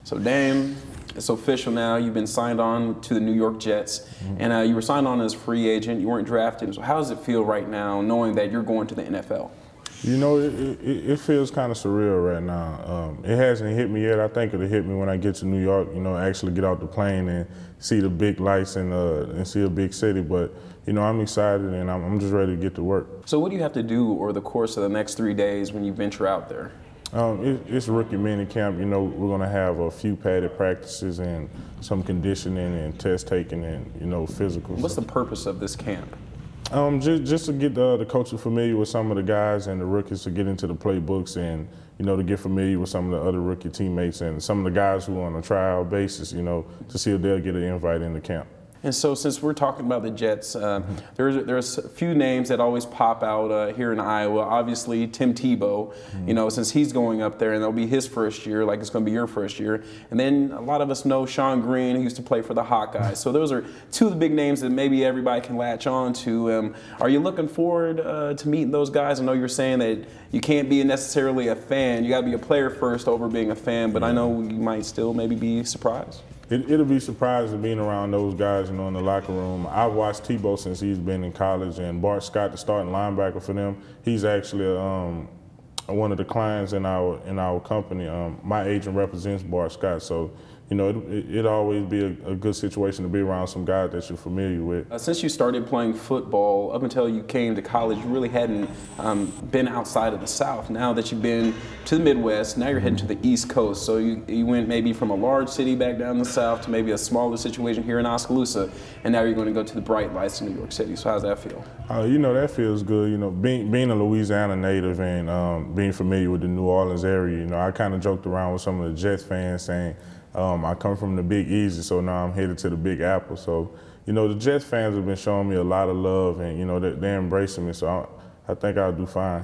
So Dame, it's official now. You've been signed on to the New York Jets, and you were signed on as a free agent. You weren't drafted. So how does it feel right now, knowing that you're going to the NFL? You know, it feels kind of surreal right now. It hasn't hit me yet. I think it'll hit me when I get to New York. You know, actually get off the plane and see the big lights and see a big city. But you know, I'm excited and I'm just ready to get to work. So what do you have to do over the course of the next 3 days when you venture out there? It's rookie mini camp. You know, we're gonna have a few padded practices and some conditioning and test taking and physicals. What's the purpose of this camp? Just to get the coaches familiar with some of the guys and the rookies, to get into the playbooks and to get familiar with some of the other rookie teammates and some of the guys who are on a trial basis. To see if they'll get an invite into camp. And so, since we're talking about the Jets, there's a few names that always pop out here in Iowa. Obviously, Tim Tebow, since he's going up there, and that'll be his first year, like it's going to be your first year. And then a lot of us know Sean Green, who used to play for the Hawkeyes. So those are two of the big names that maybe everybody can latch on to. Are you looking forward to meeting those guys? I know you're saying that you can't be necessarily a fan. You got to be a player first over being a fan, but I know you might still maybe be surprised. It'll be surprising being around those guys, in the locker room. I've watched Tebow since he's been in college, and Bart Scott, the starting linebacker for them, he's actually one of the clients in our company. My agent represents Bart Scott, so it'll always be a good situation to be around some guys that you're familiar with. Since you started playing football, up until you came to college, you really hadn't been outside of the South. Now that you've been to the Midwest, now you're heading to the East Coast. So you went maybe from a large city back down the South to maybe a smaller situation here in Oskaloosa, and now you're going to go to the bright lights in New York City. So how's that feel? That feels good. Being a Louisiana native and being familiar with the New Orleans area, I kind of joked around with some of the Jets fans saying, I come from the Big Easy, so now I'm headed to the Big Apple. So, the Jets fans have been showing me a lot of love, and they're embracing me. So I think I'll do fine.